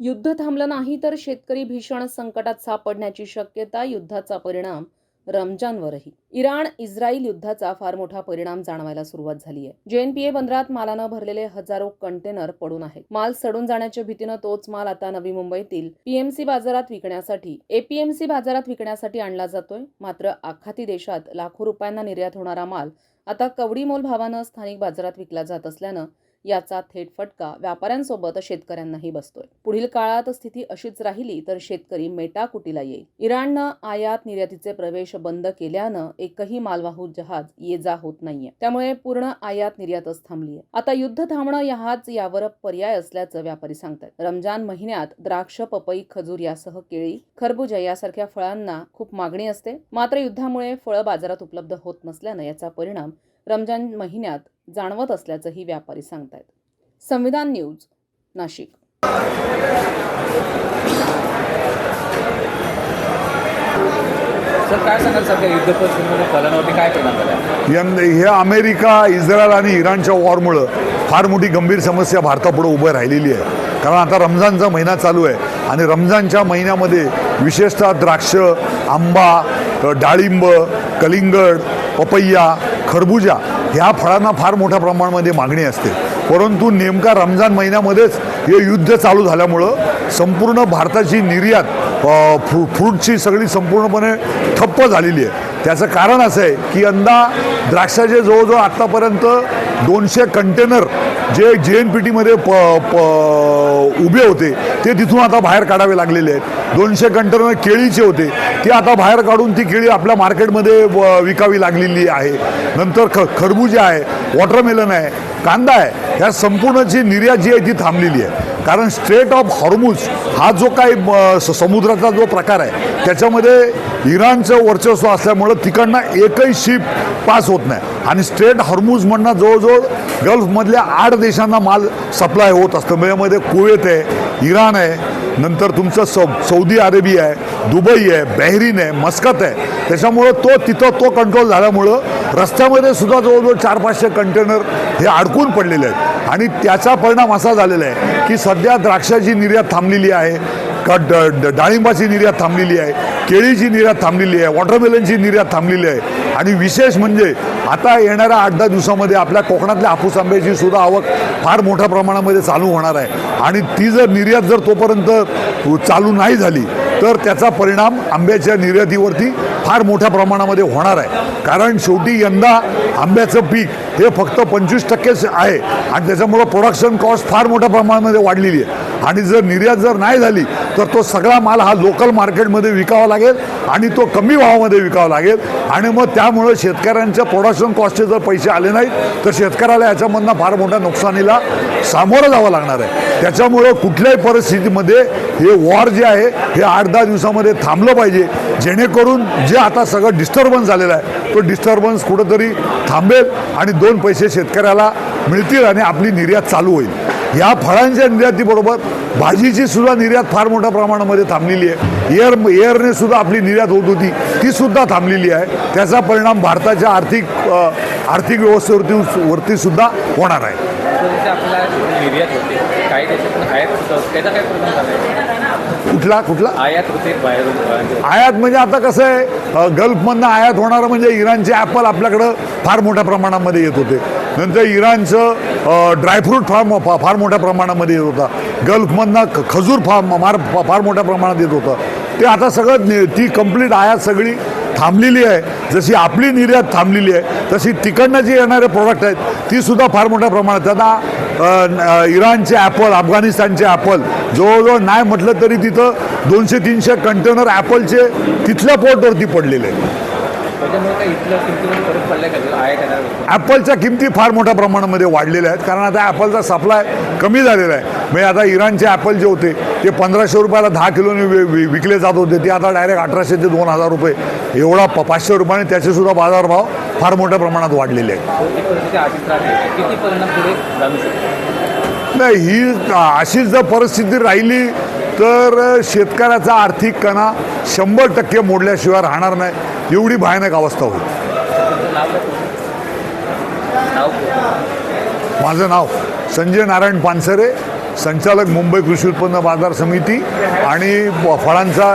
युद्ध थांबलं नाही तर शेतकरी भीषण संकटात सापडण्याची शक्यता. युद्धाचा परिणाम रमजानवरही. इराण इस्रायल युद्धाचा फार मोठा परिणाम जाणवायला सुरुवात झाली आहे. जेएनपीए बंदरात मालानं भरलेले हजारो कंटेनर पडून आहेत. माल सडून जाण्याच्या भीतीनं तोच माल आता नवी मुंबईतील पीएमसी बाजारात विकण्यासाठी एपीएमसी बाजारात विकण्यासाठी आणला जातोय. मात्र आखाती देशात लाखो रुपयांना निर्यात होणारा माल आता कवडीमोल भावानं स्थानिक बाजारात विकला जात असल्यानं याचा थेट फटका व्यापाऱ्यांसोबत शेतकऱ्यांनाही बसतोय. पुढील काळात स्थिती अशीच राहिली तर शेतकरी मेटाकुटीला येईल. इराणनं आयात निर्यातीचे प्रवेश बंद केल्यानं एकही मालवाहू जहाज ये जा होत नाहीये. त्यामुळे पूर्ण आयात निर्यातच थांबलीये. आता युद्ध थांबणं हाच यावर पर्याय असल्याचं व्यापारी सांगतात. रमजान महिन्यात द्राक्ष, पपई, खजूर यासह केळी, खरबुजा यासारख्या फळांना खूप मागणी असते. मात्र युद्धामुळे फळं बाजारात उपलब्ध होत नसल्यानं याचा परिणाम रमजान महिन्यात जाणवत असल्याचंही व्यापारी सांगतायत. संविधान न्यूज, नाशिक. सर, काय सांगाल सध्या युद्ध परिस्थितीमध्ये फळांवरती काय परिणाम झाला? हे अमेरिका, इस्रायल आणि इराणच्या वॉरमुळं फार मोठी गंभीर समस्या भारतापुढे उभं राहिलेली आहे. कारण आता रमजानचा महिना चालू आहे आणि रमजानच्या महिन्यामध्ये विशेषतः द्राक्ष, आंबा, डाळिंब, कलिंगड, पपैया, खरबुजा ह्या फळांना फार मोठ्या प्रमाणामध्ये मागणी असते. परंतु नेमका रमजान महिन्यामध्येच हे युद्ध चालू झाल्यामुळं संपूर्ण भारताची निर्यात फ्रूटची सगळी संपूर्णपणे ठप्प झालेली आहे. त्याचं कारण असं आहे की यंदा द्राक्षाचे जवळजवळ आत्तापर्यंत 200 कंटेनर जे JNPT उभे होते ते तिथून आता बाहेर काढावे लागलेले आहेत. 200 कंटेनर केळीचे होते ते आता बाहेर काढून ती केळी आपल्या मार्केटमध्ये विकावी लागलेली आहे. नंतर खरबूजा आहे, वॉटरमेलन आहे, कांदा आहे. ह्या संपूर्णची निर्यात जी आहे ती थांबलेली आहे. कारण स्ट्रेट ऑफ हॉर्मुझ हा जो काही समुद्राचा जो प्रकार आहे त्याच्यामध्ये इराणचं वर्चस्व असल्यामुळं तिकडनं एकही शिप पास होत नाही. आणि स्ट्रेट हॉर्मुझ म्हणणं जवळजवळ गल्फमधल्या 8 देशांना माल सप्लाय होत असतं. यामध्ये कुवेत आहे, इराण आहे, नंतर तुमचं सौदी अरेबिया आहे, दुबई आहे, बहरीन आहे, मस्कत आहे. त्याच्यामुळं तो कंट्रोल झाल्यामुळं रस्त्यामध्ये सुद्धा जवळजवळ 400-500 कंटेनर हे अडकून पडलेले आहेत. आणि त्याचा परिणाम असा झालेला आहे की सध्या द्राक्षाची निर्यात थांबलेली आहे, डाळिंबाची निर्यात थांबलेली आहे, केळीची निर्यात थांबलेली आहे, वॉटरमेलनची निर्यात थांबलेली आहे. आणि विशेष म्हणजे आता येणाऱ्या 8-10 दिवसामध्ये आपल्या कोकणातल्या हापूस आंब्याची सुद्धा आवक फार मोठ्या प्रमाणामध्ये चालू होणार आहे. आणि ती जर निर्यात जर तोपर्यंत चालू नाही झाली तर त्याचा परिणाम आंब्याच्या निर्यातीवरती फार मोठ्या प्रमाणामध्ये होणार आहे. कारण शेवटी यंदा आंब्याचं पीक हे फक्त 25% आहे आणि त्याच्यामुळं प्रोडक्शन कॉस्ट फार मोठ्या प्रमाणामध्ये वाढलेली आहे. आणि जर निर्यात जर नाही झाली तर तो सगळा माल हा लोकल मार्केटमध्ये विकावा लागेल आणि तो कमी भावामध्ये विकावा लागेल. आणि मग त्यामुळं शेतकऱ्यांच्या प्रोडक्शन कॉस्टचे जर पैसे आले नाहीत तर शेतकऱ्याला याच्यामधनं फार मोठ्या नुकसानीला सामोरं जावं लागणार आहे. त्याच्यामुळं कुठल्याही परिस्थितीमध्ये हे वॉर जे आहे हे 8-10 दिवसामध्ये थांबलं पाहिजे, जेणेकरून जे आता सगळं डिस्टर्बन्स झालेलं आहे तो डिस्टर्बन्स कुठंतरी थांबेल आणि 2 पैसे शेतकऱ्याला मिळतील आणि आपली निर्यात चालू होईल. या फळांच्या निर्यातीबरोबर भाजीची सुद्धा निर्यात फार मोठ्या प्रमाणामध्ये थांबलेली आहे. एअरने सुद्धा आपली निर्यात होत होती ती सुद्धा थांबलेली आहे. त्याचा परिणाम भारताच्या आर्थिक व्यवस्थेवरती सुद्धा होणार आहे. आपल्याला निर्यात होते, काही देशातून आयात होतं, त्याचा काय परिणाम झाला आहे? कुठला आयात होते बाहेरून? आयात म्हणजे आता कसं आहे, गल्फमधनं आयात होणारं म्हणजे इराणचे ॲपल आपल्याकडं फार मोठ्या प्रमाणामध्ये येत होते. नंतर इराणचं ड्रायफ्रूट फार मोठ्या प्रमाणामध्ये येत होता. गल्फमधनं खजूर फार मोठ्या प्रमाणात येत होतं. ते आता सगळं ती कंप्लीट आयात सगळी थांबलेली आहे. जशी आपली निर्यात थांबलेली आहे तशी तिकडनं जे येणारे प्रोडक्ट आहेत ती सुद्धा फार मोठ्या प्रमाणात. आता इराणचे ॲपल, अफगाणिस्तानचे ॲपल जवळजवळ नाही म्हटलं तरी तिथं 200-300 कंटेनर ॲपलचे तिथल्या पोर्टवरती पडलेले आहेत. ॲपलच्या किमती फार मोठ्या प्रमाणामध्ये वाढलेल्या आहेत. कारण आता ॲपलचा सप्लाय कमी झालेला आहे. म्हणजे आता इराणचे ॲपल जे होते ते 1500 रुपयाला 10 किलोने विकले जात होते, ते आता डायरेक्ट 1800 ते 2000 रुपये एवढा 500 रुपयाने त्याचेसुद्धा बाजारभाव फार मोठ्या प्रमाणात वाढलेले आहेत. नाही, ही अशीच जर परिस्थिती राहिली तर शेतकऱ्याचा आर्थिक कणा 100% मोडल्याशिवाय राहणार नाही. एवढी भयानक अवस्था होईल. माझं नाव संजय नारायण पानसरे, संचालक मुंबई कृषी उत्पन्न बाजार समिती आणि फळांचा